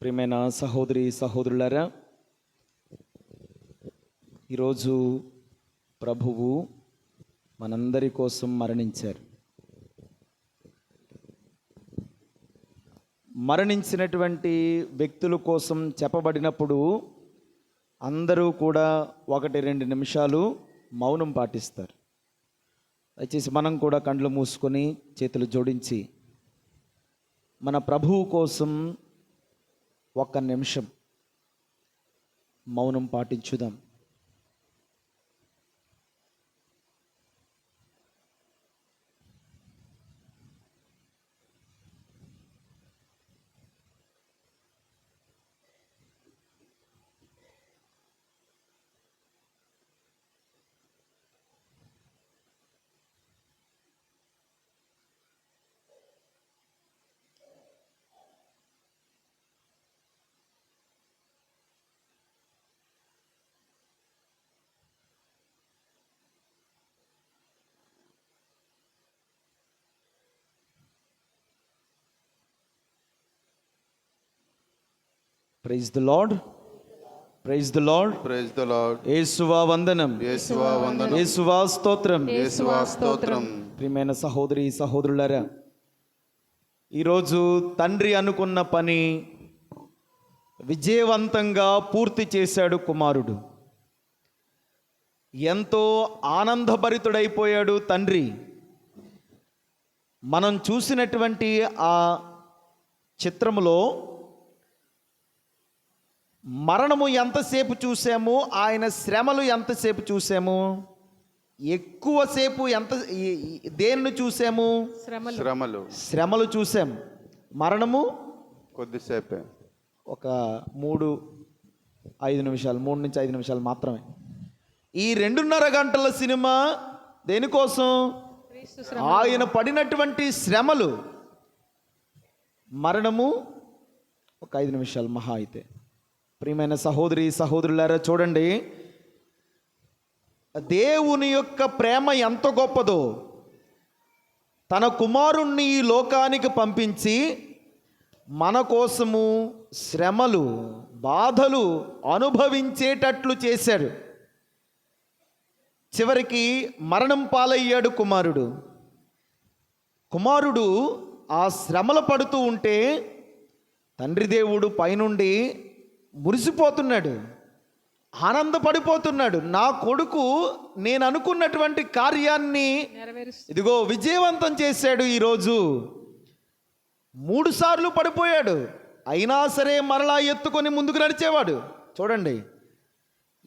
ప్రియమైన సహోదరి సహోదరులారా, ఈరోజు ప్రభువు మనందరి కోసం మరణించారు. మరణించినటువంటి వ్యక్తుల కోసం చెప్పబడినప్పుడు అందరూ కూడా 1-2 నిమిషాలు మౌనం పాటిస్తారు. దయచేసి మనం కూడా కళ్ళు మూసుకొని చేతులు జోడించి మన ప్రభువు కోసం 1 నిమిషం మౌనం పాటించుదాం. Praise the lord, praise the lord, praise the lord. యేసువా వందనం, యేసువా వందనం, యేసువా స్తోత్రం, యేసువా స్తోత్రం. ప్రియమైన సహోదరి సహోదరులారా, ఈరోజు తండ్రి అనుకున్న పని విజయవంతంగా పూర్తి చేశాడు కుమారుడు. ఎంతో ఆనందభరితుడైపోయాడు తండ్రి. మనం చూసినటువంటి ఆ చిత్రములో మరణము ఎంతసేపు చూసాము, ఆయన శ్రమలు ఎంతసేపు చూసాము, ఎక్కువసేపు దేన్ని చూసాము? శ్రమలు చూసాం. మరణము కొద్దిసేపే, ఒక 3 నుంచి 5 నిమిషాలు మాత్రమే. ఈ 2.5 గంటల సినిమా దేనికోసం? ఆయన పడినటువంటి శ్రమలు. మరణము ఒక 5 నిమిషాలు మహా అయితే. ప్రియమైన సహోదరి సహోదరులారా, చూడండి, దేవుని యొక్క ప్రేమ ఎంత గొప్పదో. తన కుమారుణ్ణి ఈ లోకానికి పంపించి మన కోసము శ్రమలు బాధలు అనుభవించేటట్లు చేశాడు. చివరికి మరణం పాలయ్యాడు కుమారుడు ఆ శ్రమలు పడుతూ ఉంటే తండ్రి దేవుడు పైనుండి మురిసిపోతున్నాడు, ఆనందపడిపోతున్నాడు. నా కొడుకు నేను అనుకున్నటువంటి కార్యాన్ని ఇదిగో విజయవంతం చేశాడు. ఈరోజు 3 సార్లు పడిపోయాడు, అయినా సరే మరలా ఎత్తుకొని ముందుకు నడిచేవాడు. చూడండి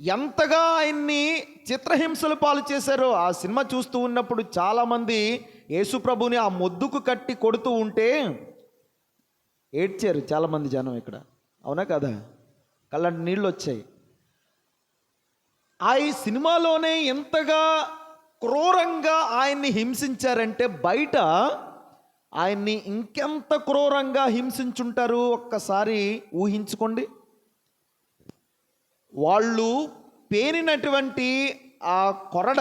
ఎంతగా ఆయన్ని చిత్రహింసలు పాలు చేశారో. ఆ సినిమా చూస్తూ ఉన్నప్పుడు చాలామంది యేసు ప్రభుని ఆ మొద్దుకు కట్టి కొడుతూ ఉంటే ఏడ్చారు చాలామంది జనం ఇక్కడ. అవునా కదా? కళ్ళంటి నీళ్ళు వచ్చాయి. ఆ ఈ సినిమాలోనే ఎంతగా క్రూరంగా ఆయన్ని హింసించారంటే బయట ఆయన్ని ఇంకెంత క్రూరంగా హింసించుంటారు ఒక్కసారి ఊహించుకోండి. వాళ్ళు పేనినటువంటి ఆ కొరడ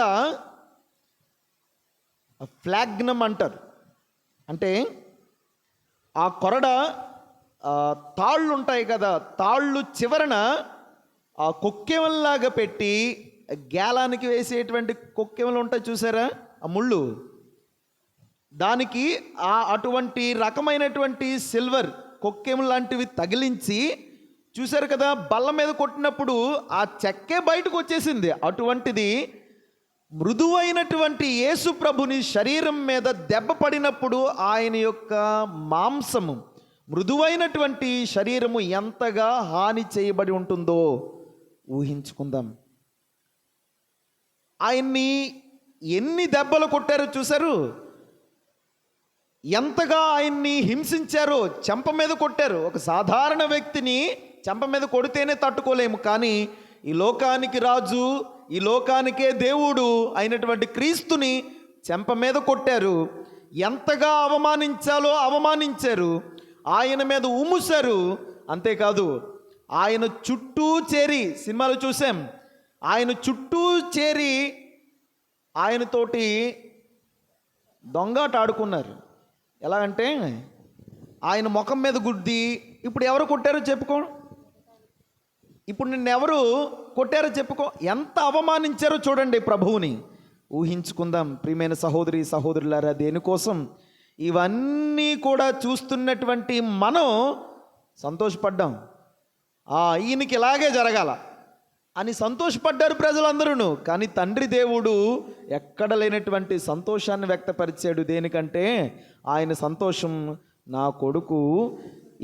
ఫ్లాగ్నమ్ అంటారు. అంటే ఆ కొరడ తాళ్ళు ఉంటాయి కదా, తాళ్ళు చివరన ఆ కొక్కెమల్లాగా పెట్టి, గేలానికి వేసేటువంటి కొక్కెమలు ఉంటాయి చూసారా, ఆ ముళ్ళు, దానికి అటువంటి రకమైనటువంటి సిల్వర్ కొక్కెము లాంటివి తగిలించి చూశారు కదా, బల్ల మీద కొట్టినప్పుడు ఆ చెక్కే బయటకు వచ్చేసింది. అటువంటిది మృదువైనటువంటి యేసు ప్రభుని శరీరం మీద దెబ్బ పడినప్పుడు ఆయన యొక్క మాంసము, మృదువైనటువంటి శరీరము ఎంతగా హాని చేయబడి ఉంటుందో ఊహించుకుందాం. ఆయన్ని ఎన్ని దెబ్బలు కొట్టారో చూశారు, ఎంతగా ఆయన్ని హింసించారో. చెంప మీద కొట్టారు. ఒక సాధారణ వ్యక్తిని చెంప మీద కొడితేనే తట్టుకోలేము, కానీ ఈ లోకానికి రాజు, ఈ లోకానికే దేవుడు అయినటువంటి క్రీస్తుని చెంప మీద కొట్టారు. ఎంతగా అవమానించాలో అవమానించారు. ఆయన మీద ఉమ్ముశారు. అంతేకాదు, ఆయన చుట్టూ చేరి, సినిమాలు చూసాం, ఆయన చుట్టూ చేరి ఆయనతోటి దొంగాట ఆడుకున్నారు. ఎలా అంటే ఆయన ముఖం మీద గుద్ది ఇప్పుడు ఎవరు కొట్టారో చెప్పుకో. ఇప్పుడు నిన్నెవరు కొట్టారో చెప్పుకో. ఎంత అవమానించారో చూడండి ప్రభువుని. ఊహించుకుందాం ప్రియమైన సహోదరి సహోదరులారా. దేనికోసం? ఇవన్నీ కూడా చూస్తున్నటువంటి మనం సంతోషపడ్డాం. ఈయనకి ఇలాగే జరగాల అని సంతోషపడ్డారు ప్రజలందరూ. కానీ తండ్రి దేవుడు ఎక్కడ లేనటువంటి సంతోషాన్ని వ్యక్తపరిచాడు. దేనికంటే ఆయన సంతోషం, నా కొడుకు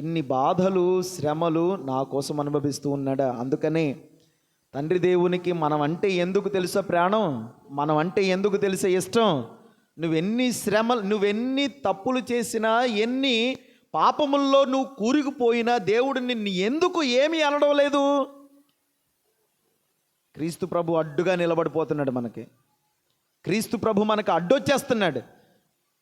ఇన్ని బాధలు శ్రమలు నా కోసం అనుభవిస్తూ ఉన్నాడా. అందుకనే తండ్రి దేవునికి మనం అంటే ఎందుకు తెలుసా ప్రాణం, మనం అంటే ఎందుకు తెలుసా ఇష్టం. నువ్వెన్ని శ్రమలు, నువ్వెన్ని తప్పులు చేసినా, ఎన్ని పాపముల్లో నువ్వు కూరుకుపోయినా దేవుడు నిన్ను ఎందుకు ఏమీ అనడం లేదు. క్రీస్తు ప్రభు అడ్డుగా నిలబడిపోతున్నాడు మనకి. క్రీస్తు ప్రభు మనకు అడ్డొచ్చేస్తున్నాడు.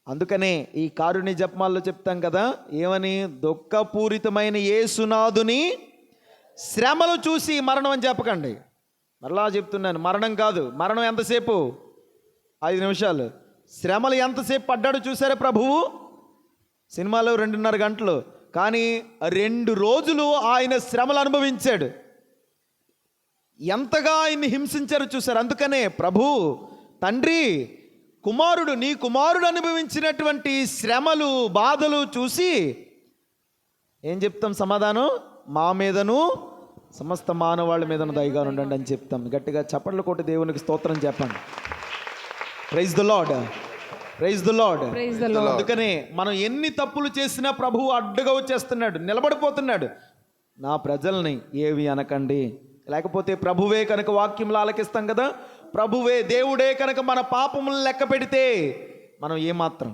అందుకనే ఈ కారుణ్య జపమాల్లో చెప్తాం కదా, ఏమని? దుఃఖపూరితమైన యేసునాథుని శ్రమలు చూసి మరణం అని చెప్పకండి. మరలా చెప్తున్నాను, మరణం కాదు. మరణం ఎంతసేపు? 5 నిమిషాలు. శ్రమలు ఎంతసేపు పడ్డాడు చూసారా ప్రభువు? సినిమాలో 2.5 గంటలు, కానీ 2 రోజులు ఆయన శ్రమలు అనుభవించాడు. ఎంతగా ఆయన్ని హింసించారు చూశారు. అందుకనే ప్రభు తండ్రి కుమారుడు, నీ కుమారుడు అనుభవించినటువంటి శ్రమలు బాధలు చూసి ఏం చెప్తాం సమాధానం? మా మీదను సమస్త మానవాళ్ళ మీదను దయగా ఉండండి అని చెప్తాం. గట్టిగా చప్పట్లు కొట్టి దేవునికి స్తోత్రం చెప్పండి. Praise the Lord, praise the Lord. అందుకనే మనం ఎన్ని తప్పులు చేసినా ప్రభువు అడ్డుగా వచ్చేస్తున్నాడు, నిలబడిపోతున్నాడు. నా ప్రజల్ని ఏవి అనకండి. లేకపోతే ప్రభువే కనుక వాక్యంలో ఆలకిస్తాం కదా, ప్రభువే దేవుడే కనుక మన పాపములను లెక్క పెడితే మనం ఏమాత్రం.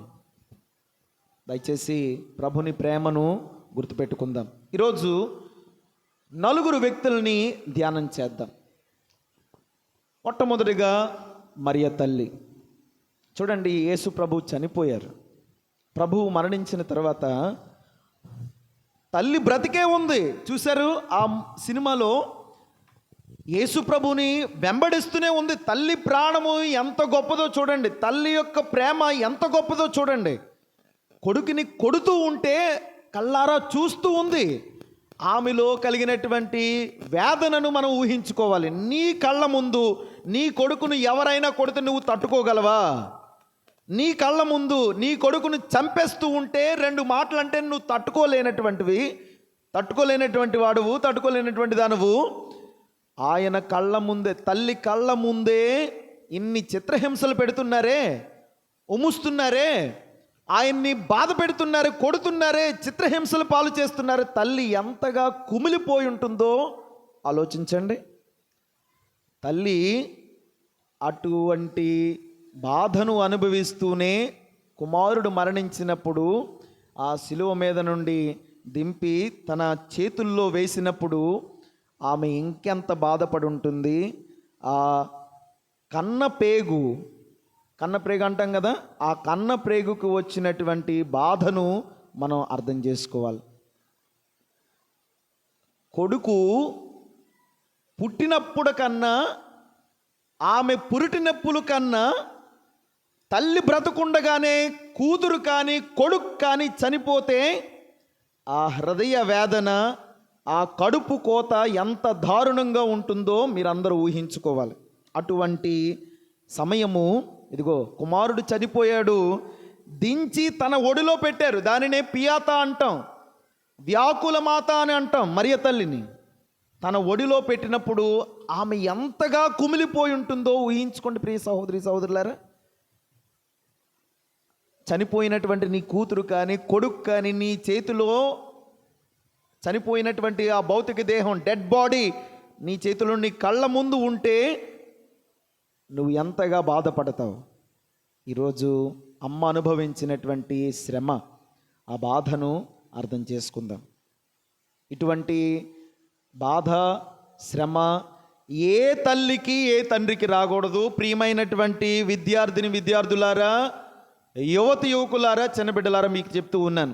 దయచేసి ప్రభుని ప్రేమను గుర్తుపెట్టుకుందాం. ఈరోజు 4 వ్యక్తుల్ని ధ్యానం చేద్దాం. మొట్టమొదటిగా మరియ తల్లి. చూడండి, యేసు ప్రభు చనిపోయారు. ప్రభువు మరణించిన తర్వాత తల్లి బ్రతికే ఉంది. చూశారు ఆ సినిమాలో, యేసు ప్రభుని వెంబడిస్తూనే ఉంది. తల్లి ప్రాణము ఎంత గొప్పదో చూడండి, తల్లి యొక్క ప్రేమ ఎంత గొప్పదో చూడండి. కొడుకుని కొడుతూ ఉంటే కళ్ళారా చూస్తూ ఉంది. ఆమెలో కలిగినటువంటి వేదనను మనం ఊహించుకోవాలి. నీ కళ్ళ ముందు నీ కొడుకును ఎవరైనా కొడితే నువ్వు తట్టుకోగలవా? నీ కళ్ళ ముందు నీ కొడుకును చంపేస్తూ ఉంటే 2 మాటలు అంటే నువ్వు తట్టుకోలేనటువంటి వాడువు, తట్టుకోలేనటువంటి దానువు. ఆయన కళ్ళ ముందే, తల్లి కళ్ళ ముందే ఇన్ని చిత్రహింసలు పెడుతున్నారే, ఉముస్తున్నారే, ఆయన్ని బాధ పెడుతున్నారు, కొడుతున్నారే, చిత్రహింసలు పాలు చేస్తున్నారు. తల్లి ఎంతగా కుమిలిపోయి ఉంటుందో ఆలోచించండి. తల్లి అటువంటి బాధను అనుభవిస్తూనే కుమారుడు మరణించినప్పుడు ఆ శిలువ మీద నుండి దింపి తన చేతుల్లో వేసినప్పుడు ఆమె ఇంకెంత బాధపడి ఉంటుంది. ఆ కన్నప్రేగు అంటాం కదా, ఆ కన్నప్రేగుకు వచ్చినటువంటి బాధను మనం అర్థం చేసుకోవాలి. కొడుకు పుట్టినప్పుడు కన్నా, ఆమె పురిటి నొప్పుల కన్నా, తల్లి బ్రతుకుండగానే కూతురు కానీ కొడుకు కానీ చనిపోతే ఆ హృదయ వేదన, ఆ కడుపు కోత ఎంత దారుణంగా ఉంటుందో మీరందరూ ఊహించుకోవాలి. అటువంటి సమయము, ఇదిగో కుమారుడు చనిపోయాడు, దించి తన ఒడిలో పెట్టారు. దానినే పియాత అంటాం, వ్యాకుల మాత అని అంటాం మరియ తల్లిని. తన ఒడిలో పెట్టినప్పుడు ఆమె ఎంతగా కుమిలిపోయి ఉంటుందో ఊహించుకోండి ప్రియ సహోదరి సహోదరులారా. చనిపోయినటువంటి నీ కూతురు కానీ కొడుకు కానీ నీ చేతిలో చనిపోయినటువంటి ఆ భౌతిక దేహం, డెడ్ బాడీ నీ చేతిలో నీ కళ్ళ ముందు ఉంటే నువ్వు ఎంతగా బాధపడతావు. ఈరోజు అమ్మ అనుభవించినటువంటి శ్రమ, ఆ బాధను అర్థం చేసుకుందాం. ఇటువంటి బాధ శ్రమ ఏ తల్లికి ఏ తండ్రికి రాకూడదు. ప్రియమైనటువంటి విద్యార్థులారా, యువకులారా, చిన్నబిడ్డలారా, మీకు చెప్తూ ఉన్నాను,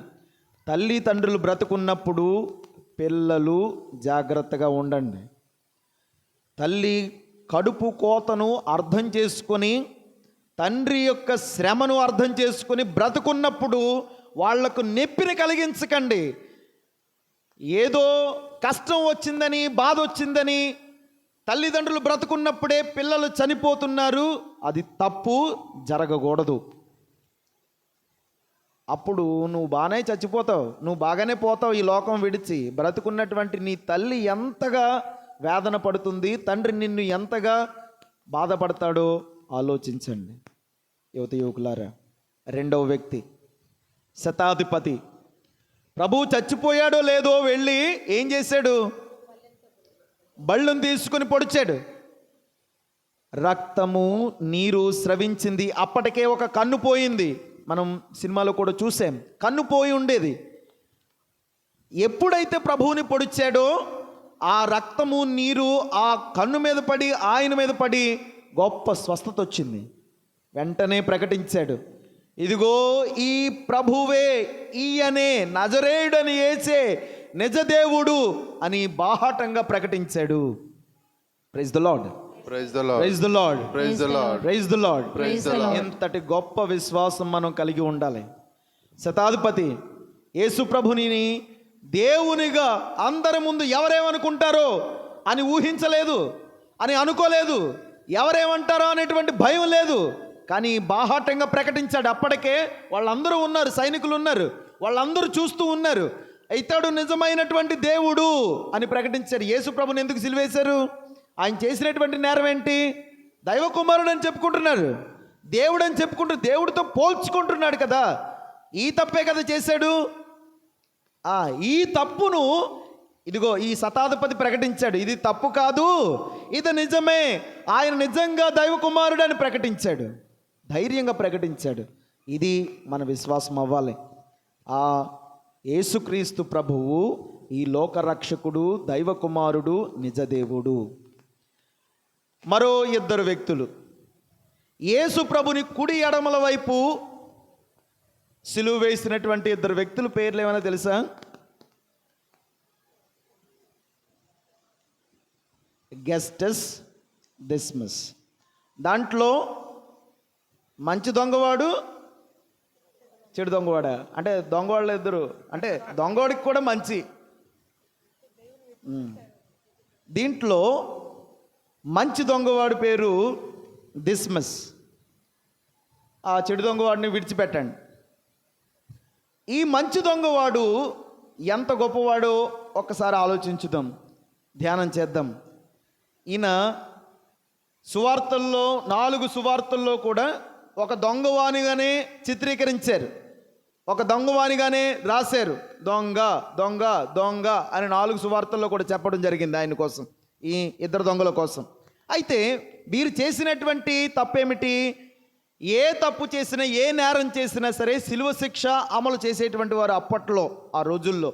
తల్లిదండ్రులు బ్రతుకున్నప్పుడు పిల్లలు జాగ్రత్తగా ఉండండి. తల్లి కడుపు కోతను అర్థం చేసుకొని, తండ్రి యొక్క శ్రమను అర్థం చేసుకొని బ్రతుకున్నప్పుడు వాళ్లకు నొప్పిని కలిగించకండి. ఏదో కష్టం వచ్చిందని, బాధ వచ్చిందని, తల్లిదండ్రులు బ్రతుకున్నప్పుడే పిల్లలు చనిపోతున్నారు. అది తప్పు, జరగకూడదు. అప్పుడు నువ్వు బాగానే చచ్చిపోతావు, నువ్వు బాగానే పోతావు ఈ లోకం విడిచి. బ్రతుకున్నటువంటి నీ తల్లి ఎంతగా వేదన పడుతుంది, తండ్రి నిన్ను ఎంతగా బాధపడతాడో ఆలోచించండి. యువత యువకులారా, రెండవ వ్యక్తి శతాధిపతి. ప్రభువు చచ్చిపోయాడో లేదో వెళ్ళి ఏం చేశాడు? బళ్ళును తీసుకుని పొడిచాడు. రక్తము, నీరు స్రవించింది. అప్పటికే ఒక కన్ను పోయింది. మనం సినిమాలో కూడా చూసాం, కన్ను పోయి ఉండేది. ఎప్పుడైతే ప్రభువుని పొడిచాడో ఆ రక్తము, నీరు ఆ కన్ను మీద పడి, ఆయన మీద పడి గొప్ప స్వస్థత వచ్చింది. వెంటనే ప్రకటించాడు, ఇదిగో ఈ ప్రభువే, ఈయనే నజరేయుడని యేసే నిజదేవుడు అని బాహాటంగా ప్రకటించాడు. Praise the Lord, praise the Lord, praise the Lord, praise the Lord, praise the Lord, praise the Lord. ఎంతటి గొప్ప విశ్వాసం మనం కలిగి ఉండాలి. శతాధిపతి యేసు ప్రభుని దేవునిగా అందరి ముందు ఎవరేమనుకుంటారో అని ఊహించలేదు, అని అనుకోలేదు. ఎవరేమంటారో అనేటువంటి భయం లేదు. కానీ బాహాటంగా ప్రకటించాడు. అప్పటికే వాళ్ళందరూ ఉన్నారు, సైనికులు ఉన్నారు, వాళ్ళందరూ చూస్తూ ఉన్నారు. ఇతడు నిజమైనటువంటి దేవుడు అని ప్రకటించారు. యేసు ప్రభుని ఎందుకు సిలువేశారు? ఆయన చేసినటువంటి నేరం ఏంటి? దైవ కుమారుడు అని చెప్పుకుంటున్నారు, దేవుడు అని చెప్పుకుంటూ దేవుడితో పోల్చుకుంటున్నాడు కదా. ఈ తప్పే కదా చేశాడు. ఈ తప్పును ఇదిగో ఈ శతాధిపతి ప్రకటించాడు. ఇది తప్పు కాదు, ఇది నిజమే, ఆయన నిజంగా దైవ కుమారుడు అని ప్రకటించాడు. ధైర్యంగా ప్రకటించాడు. ఇది మన విశ్వాసం అవ్వాలి. ఆ యేసుక్రీస్తు ప్రభువు ఈ లోక రక్షకుడు, దైవ కుమారుడు, నిజదేవుడు. మరో ఇద్దరు వ్యక్తులు యేసు ప్రభుని కుడి ఎడమల వైపు సిలువ వేసినటువంటి ఇద్దరు వ్యక్తుల పేర్లు ఏమైనా తెలుసా? గెస్టస్, డిస్మస్. దాంట్లో మంచి దొంగవాడు, చెడు దొంగవాడా? అంటే దొంగవాళ్ళు ఇద్దరు, అంటే దొంగవాడికి కూడా మంచి. దీంట్లో మంచి దొంగవాడి పేరు డిస్మస్. ఆ చెడు దొంగవాడిని విడిచిపెట్టండి. ఈ మంచి దొంగవాడు ఎంత గొప్పవాడో ఒక్కసారి ఆలోచించుదాం, ధ్యానం చేద్దాం. ఈయన సువార్తల్లో, 4 సువార్తల్లో కూడా ఒక దొంగవానిగానే చిత్రీకరించారు, ఒక దొంగవానిగానే రాశారు. దొంగ దొంగ దొంగ అని 4 సువార్తల్లో కూడా చెప్పడం జరిగింది ఆయన కోసం, ఈ ఇద్దరు దొంగల కోసం. అయితే వీరు చేసినటువంటి తప్పేమిటి? ఏ తప్పు చేసినా, ఏ నేరం చేసినా సరే శిలువ శిక్ష అమలు చేసేటువంటి వారు అప్పట్లో, ఆ రోజుల్లో.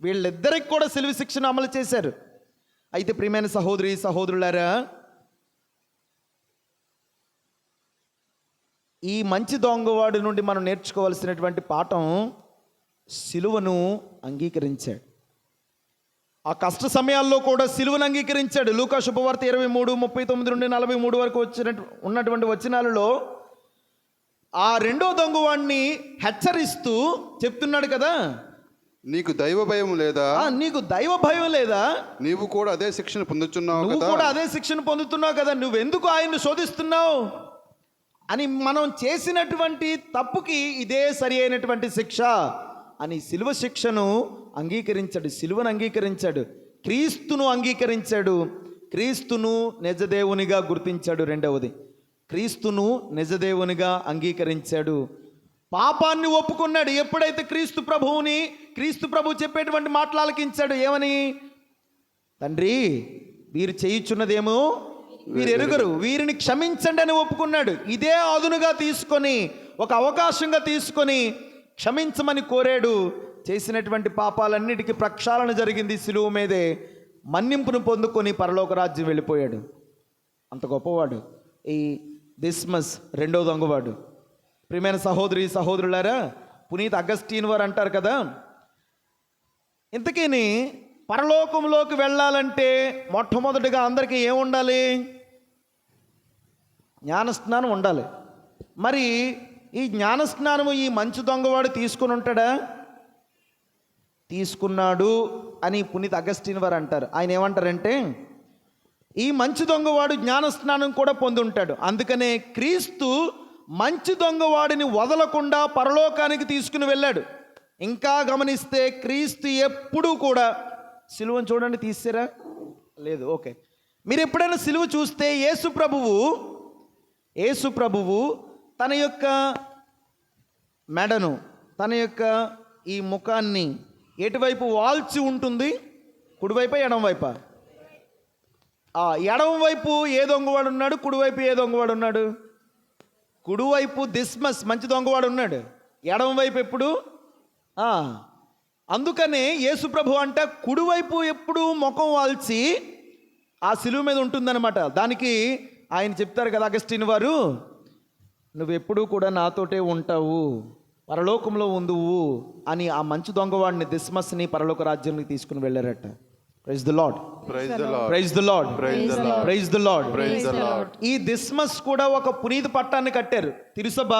వీళ్ళిద్దరికి కూడా శిలువ శిక్షను అమలు చేశారు. అయితే ప్రియమైన సహోదరి సహోదరులారా, ఈ మంచి దొంగవాడి నుండి మనం నేర్చుకోవాల్సినటువంటి పాఠం, సిలువను అంగీకరించాడు. ఆ కష్ట సమయాల్లో కూడా సిలువను అంగీకరించాడు. లూకా శుభవార్త 23:39 నుండి 43 వరకు ఉన్నటువంటి వచనాలలో ఆ రెండో దొంగవాడిని హెచ్చరిస్తూ చెప్తున్నాడు కదా, నీకు దైవ భయం లేదా? నీకు దైవ భయం లేదా? నీవు కూడా అదే శిక్షను పొందుతున్నావు నువ్వు కదా, కూడా అదే శిక్షను పొందుతున్నావు కదా, నువ్వెందుకు ఆయన్ని శోధిస్తున్నావు అని. మనం చేసినటువంటి తప్పుకి ఇదే సరి అయినటువంటి శిక్ష అని సిలువ శిక్షను అంగీకరించాడు, సిలువను అంగీకరించాడు, క్రీస్తును అంగీకరించాడు, క్రీస్తును నిజదేవునిగా గుర్తించాడు. రెండవది, క్రీస్తును నిజదేవునిగా అంగీకరించాడు, పాపాన్ని ఒప్పుకున్నాడు. ఎప్పుడైతే క్రీస్తు ప్రభు చెప్పేటువంటి మాటలు ఆలకించాడు, ఏమని? తండ్రి, వీరు చేయుచున్నదేమో వీరు ఎరుగరు, వీరిని క్షమించండి అని ఒప్పుకున్నాడు. ఇదే అదునుగా తీసుకొని, ఒక అవకాశంగా తీసుకొని క్షమించమని కోరాడు. చేసినటువంటి పాపాలన్నిటికీ ప్రక్షాళన జరిగింది సిలువ మీదే. మన్నింపును పొందుకొని పరలోక రాజ్యం వెళ్ళిపోయాడు. అంత గొప్పవాడు ఈ డిస్మస్, రెండో దొంగవాడు. ప్రియమైన సహోదరి సహోదరులారా, పునీత్ అగస్టీన్ వారు అంటారు కదా, ఇంతకీ పరలోకంలోకి వెళ్ళాలంటే మొట్టమొదటిగా అందరికీ ఏముండాలి? జ్ఞానస్నానం ఉండాలి. మరి ఈ జ్ఞానస్నానము ఈ మంచి దొంగవాడు తీసుకుని ఉంటాడా? తీసుకున్నాడు అని పునీత్ అగస్టిన్ వారు అంటారు. ఆయన ఏమంటారంటే, ఈ మంచి దొంగవాడు జ్ఞానస్నానం కూడా పొంది ఉంటాడు, అందుకనే క్రీస్తు మంచి దొంగవాడిని వదలకుండా పరలోకానికి తీసుకుని వెళ్ళాడు. ఇంకా గమనిస్తే క్రీస్తు ఎప్పుడూ కూడా సిలువను చూడండి, తీసారా లేదు, ఓకే. మీరు ఎప్పుడైనా సిలువ చూస్తే యేసు ప్రభువు తన యొక్క మెడను, తన యొక్క ఈ ముఖాన్ని ఎటువైపు వాల్చి ఉంటుంది? కుడివైపా ఎడమవైపా? ఎడమవైపు ఏ దొంగవాడు ఉన్నాడు? కుడివైపు ఏ దొంగవాడు ఉన్నాడు? కుడివైపు దిస్మస్ మంచి దొంగవాడు ఉన్నాడు, ఎడమవైపు ఎప్పుడు? అందుకనే యేసు ప్రభు అంట కుడివైపు ఎప్పుడు ముఖం వాల్చి ఆ సిలువ మీద ఉంటుందన్నమాట. దానికి ఆయన చెప్తారు కదా అగస్టిన్ వారు, నువ్వెప్పుడూ కూడా నాతోటే ఉంటావు, పరలోకంలో ఉందువు అని ఆ మంచి దొంగవాడిని దిస్మస్ని పరలోక రాజ్యానికి తీసుకుని వెళ్ళారట. Praise the lord, praise the lord, praise the lord, praise the lord, praise the lord, praise the lord. ఈ దిస్మస్ కూడా ఒక పునీత పట్టాన్ని కట్టారు. తిరుసభ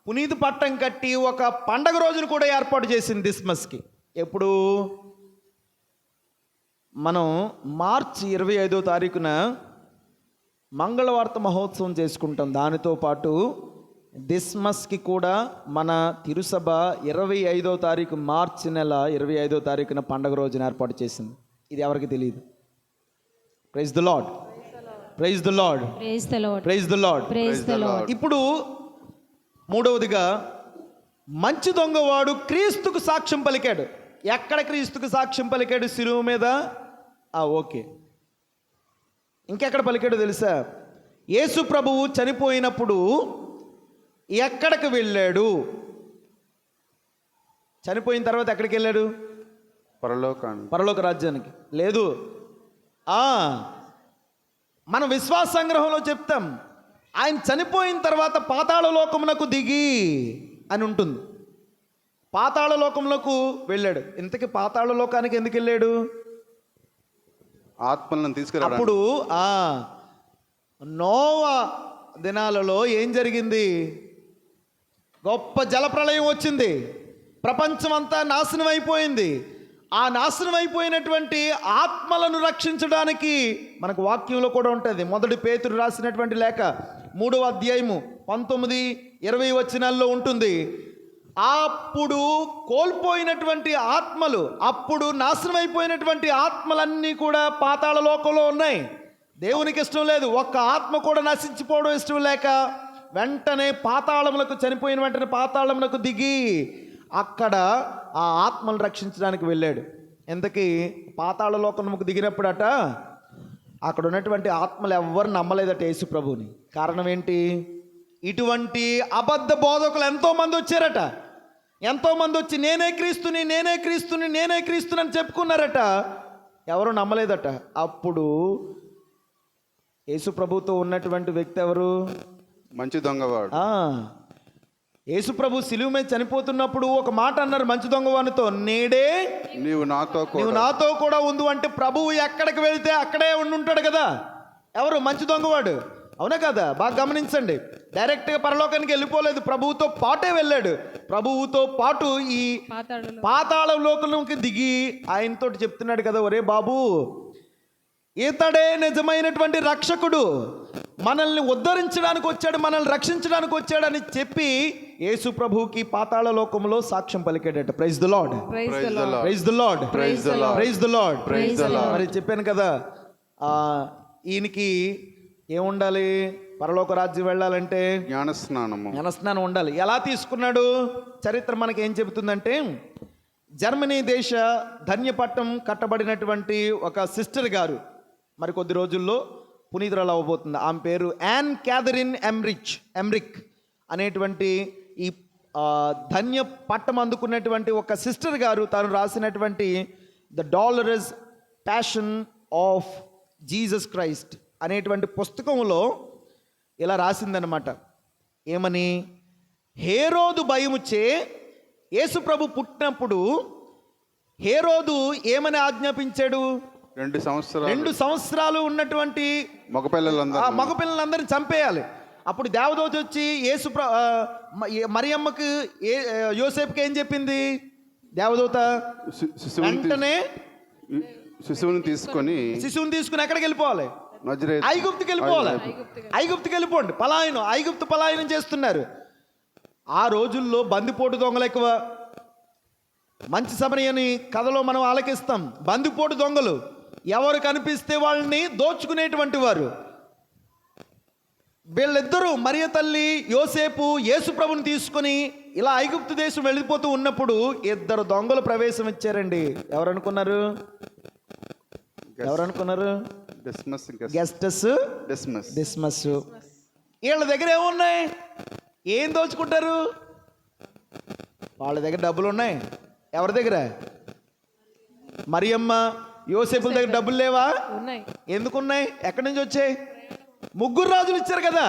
పునీత పట్టం కట్టి ఒక పండగ రోజును కూడా ఏర్పాటు చేసింది దిస్మస్కి. ఎప్పుడు? మనం మార్చి 25వ తారీఖున మంగళవార్త మహోత్సవం చేసుకుంటాం. దానితో పాటు దిస్మస్కి కూడా మన తిరుసభ 25వ తారీఖు మార్చి నెల 25వ తారీఖున పండగ రోజున ఏర్పాటు చేసింది. ఇది ఎవరికి తెలియదు. Praise the lord, praise the lord, praise the lord, praise the lord, praise the Lord. ఇప్పుడు మూడవదిగా మంచి దొంగవాడు క్రీస్తుకు సాక్ష్యం పలికాడు. ఎక్కడ క్రీస్తుకు సాక్ష్యం పలికాడు? శిలువ మీద. ఓకే, ఇంకెక్కడ పలికాడు తెలుసా? యేసు ప్రభువు చనిపోయినప్పుడు ఎక్కడికి వెళ్ళాడు? చనిపోయిన తర్వాత ఎక్కడికి వెళ్ళాడు? పరలోకానికి, పరలోక రాజ్యానికి. లేదు, మన విశ్వాస సంగ్రహంలో చెప్తాం, ఆయన చనిపోయిన తర్వాత పాతాళ లోకమునకు దిగి అని ఉంటుంది. పాతాళ లోకములకు వెళ్ళాడు. ఇంతకీ పాతాళ లోకానికి ఎందుకు వెళ్ళాడు? ఆత్మలను తీసుకురా. అప్పుడు నోవా దినాలలో ఏం జరిగింది? గొప్ప జలప్రళయం వచ్చింది, ప్రపంచం అంతా నాశనం అయిపోయింది. ఆ నాశనం అయిపోయినటువంటి ఆత్మలను రక్షించడానికి మనకు వాక్యంలో కూడా ఉంటుంది. మొదటి పేతురు రాసినటువంటి లేఖ 3వ అధ్యాయము 19-20 వచనాల్లో ఉంటుంది. అప్పుడు కోల్పోయినటువంటి ఆత్మలు, అప్పుడు నాశనం అయిపోయినటువంటి ఆత్మలన్నీ కూడా పాతాళ లోకంలో ఉన్నాయి. దేవునికి ఇష్టం లేదు, ఒక్క ఆత్మ కూడా నశించిపోవడం ఇష్టం లేక వెంటనే పాతాళములకు, చనిపోయిన వెంటనే పాతాళములకు దిగి అక్కడ ఆ ఆత్మను రక్షించడానికి వెళ్ళాడు. ఎంతకీ పాతాళ లోకముకు దిగినప్పుడట అక్కడ ఉన్నటువంటి ఆత్మలు ఎవ్వరు నమ్మలేదట యేసు ప్రభువుని. కారణం ఏంటి? ఇటువంటి అబద్ధ బోధకులు ఎంతోమంది వచ్చారట. ఎంతోమంది వచ్చి నేనే క్రీస్తుని, నేనే క్రీస్తుని, నేనే క్రీస్తుని అని చెప్పుకున్నారట. ఎవరు నమ్మలేదట. అప్పుడు యేసు ప్రభుతో ఉన్నటువంటి వ్యక్తి ఎవరు? మంచి దొంగవాడు. యేసు ప్రభు సిలువ మీద చనిపోతున్నప్పుడు ఒక మాట అన్నారు మంచి దొంగవానితో, నేడే నీవు నాతో కూడా ఉండు. అంటే ప్రభువు ఎక్కడికి వెళితే అక్కడే ఉండుంటాడు కదా. ఎవరు? మంచి దొంగవాడు. అవునా కదా? బాగా గమనించండి. డైరెక్ట్గా పరలోకానికి వెళ్ళిపోలేదు, ప్రభువుతో పాటే వెళ్ళాడు. ప్రభువుతో పాటు ఈ పాతాళ లోకంలోకి దిగి ఆయనతో చెప్తున్నాడు కదా, ఒరే బాబు, ఇతడే నిజమైనటువంటి రక్షకుడు, మనల్ని ఉద్ధరించడానికి వచ్చాడు, మనల్ని రక్షించడానికి వచ్చాడని చెప్పి యేసు ప్రభువుకి పాతాళ లోకంలో సాక్ష్యం పలికాడట. Praise the lord, praise the lord, praise the lord, praise the lord, praise the lord, praise the lord. మరి చెప్పాను కదా, ఈయనకి ఏముండాలి? పరలోక రాజ్యం వెళ్ళాలంటే జ్ఞానస్నానం ఉండాలి. ఎలా తీసుకున్నాడు? చరిత్ర మనకి ఏం చెబుతుందంటే, జర్మనీ దేశ ధన్యపట్టం కట్టబడినటువంటి ఒక సిస్టర్ గారు మరి కొద్ది రోజుల్లో పునీతురాలు అవ్వబోతుంది. ఆమె పేరు యాన్ క్యాథరిన్ ఎమ్రిక్ అనేటువంటి ఈ ధన్య పట్టం అందుకున్నటువంటి ఒక సిస్టర్ గారు తాను రాసినటువంటి the dolorous passion of Jesus Christ అనేటువంటి పుస్తకంలో ఇలా రాసిందనమాట. ఏమని? హేరోదు భయముచే యేసు ప్రభు పుట్టినప్పుడు హేరోదు ఏమని ఆజ్ఞాపించాడు? 2 సంవత్సరాలు ఉన్నటువంటి మగపిల్లలందరినీ చంపేయాలి. అప్పుడు దేవదూత వచ్చి మరియమ్మకి యోసేపుకి ఏం చెప్పింది? దేవదూత శిశువుని వెంటనే శిశువుని తీసుకొని శిశువుని తీసుకుని ఎక్కడికి వెళ్ళిపోవాలి? నజరేతు ఐగుప్తుకి వెళ్ళిపోవాలి. ఐగుప్తుకి వెళ్ళిపోండి. పలాయనం, ఐగుప్తు పలాయనం చేస్తున్నారు. ఆ రోజుల్లో బందిపోటు దొంగలు ఎక్కువ. మంచి సమరయని కథలో మనం ఆలకిస్తాం. బందిపోటు దొంగలు ఎవరు కనిపిస్తే వాళ్ళని దోచుకునేటువంటి వారు. వీళ్ళిద్దరూ మరియ తల్లి యోసేపు యేసు ప్రభుని తీసుకుని ఇలా ఐగుప్తు దేశం వెళ్ళిపోతూ ఉన్నప్పుడు ఇద్దరు దొంగలు ప్రవేశం ఇచ్చారండి. ఎవరనుకున్నారు? డిస్మస్. వీళ్ళ దగ్గర ఏమున్నాయి? ఏం దోచుకుంటారు? వాళ్ళ దగ్గర డబ్బులు ఉన్నాయి. ఎవరి దగ్గర? మరియమ్మ యోసేపుల దగ్గర డబ్బులు లేవా? ఎందుకున్నాయి? ఎక్కడి నుంచి వచ్చాయి? ముగ్గురు రాజులు ఇచ్చారు కదా.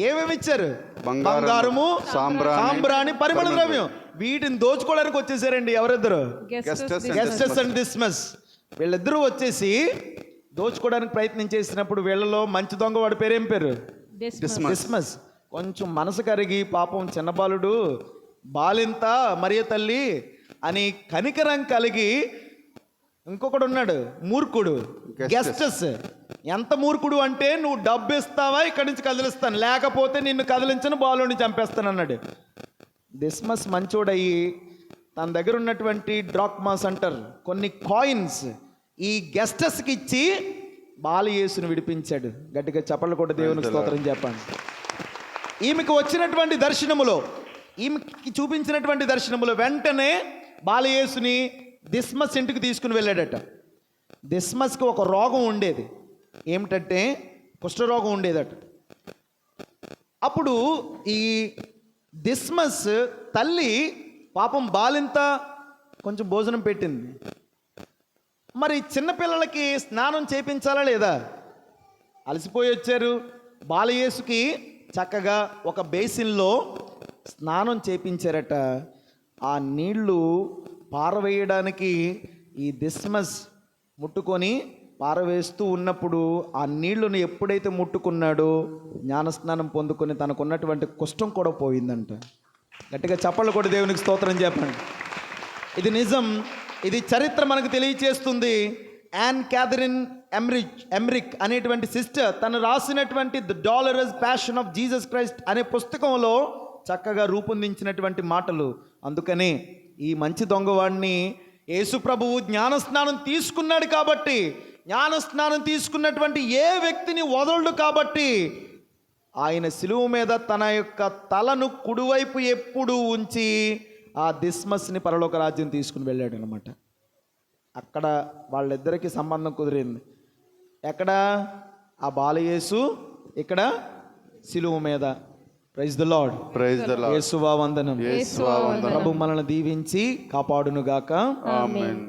ఏమేమి ఇచ్చారు? బంగారము, సాంబ్రాణి, పరిమళ ద్రవ్యం. వీటిని దోచుకోవడానికి వచ్చేసారండి. ఎవరిద్దరు? గెస్టస్ అండ్ డిస్మస్. వీళ్ళిద్దరూ వచ్చేసి దోచుకోవడానికి ప్రయత్నం చేసినప్పుడు వీళ్ళలో మంచి దొంగ వాడి పేరు ఏం పేరు? డిస్మస్. కొంచెం మనసు కరిగి పాపం చిన్నబాలుడు బాలింత మరియ తల్లి అని కనికరం కలిగి, ఇంకొకడు ఉన్నాడు మూర్ఖుడు గెస్టస్. ఎంత మూర్ఖుడు అంటే, నువ్వు డబ్బు ఇస్తావా ఇక్కడి నుంచి కదిలిస్తాను, లేకపోతే నిన్ను కదిలించను, బాలుని చంపేస్తాను అన్నాడు. డిస్మస్ మంచోడయ్యి తన దగ్గర ఉన్నటువంటి డ్రాక్మాస్ అంటారు కొన్ని కాయిన్స్ ఈ గెస్టస్కి ఇచ్చి బాలయేసుని విడిపించాడు. గట్టిగా చప్పట్లు కొట్టి దేవునికి స్తోత్రం చెప్పండి. ఈమెకు వచ్చినటువంటి దర్శనములో, ఈమెకి చూపించినటువంటి దర్శనములో వెంటనే బాలయేసుని డిస్మస్ ఇంటికి తీసుకుని వెళ్ళాడట. డిస్మస్కి ఒక రోగం ఉండేది. ఏమిటంటే కుష్ఠరోగం ఉండేదట. అప్పుడు ఈ డిస్మస్ తల్లి పాపం బాలింత కొంచెం భోజనం పెట్టింది. మరి చిన్నపిల్లలకి స్నానం చేయించాలా లేదా? అలసిపోయి వచ్చారు. బాలయేసుకి చక్కగా ఒక బేసిన్లో స్నానం చేయించారట. ఆ నీళ్లు పారవేయడానికి ఈ డిస్మస్ ముట్టుకొని పారవేస్తూ ఉన్నప్పుడు ఆ నీళ్లను ఎప్పుడైతే ముట్టుకున్నాడో జ్ఞానస్నానం పొందుకొని తనకున్నటువంటి కుష్ఠం కూడా పోయిందంట. గట్టిగా చప్పళ్ళు కూడా దేవునికి స్తోత్రం చెప్పండి. ఇది నిజం. ఇది చరిత్ర మనకు తెలియచేస్తుంది. యాన్ క్యాథరిన్ ఎమ్రిక్ అనేటువంటి సిస్టర్ తను రాసినటువంటి the dolorous passion of Jesus Christ అనే పుస్తకంలో చక్కగా రూపొందించినటువంటి మాటలు. అందుకనే ఈ మంచి దొంగవాడిని యేసు ప్రభువు జ్ఞానస్నానం తీసుకున్నాడు కాబట్టి, జ్ఞానస్నానం తీసుకున్నటువంటి ఏ వ్యక్తిని వదలడు కాబట్టి, ఆయన శిలువ మీద తన యొక్క తలను కుడివైపు ఎప్పుడు ఉంచి ఆ డిస్మస్ని పరలోక రాజ్యం తీసుకుని వెళ్ళాడు అనమాట. అక్కడ వాళ్ళిద్దరికీ సంబంధం కుదిరింది. ఎక్కడ? ఆ బాలయేసు, ఇక్కడ శిలువ మీద. Praise the lord. యేసువా వందనం. ప్రభు మనల్ని దీవించి కాపాడును గాక. ఆమేన్.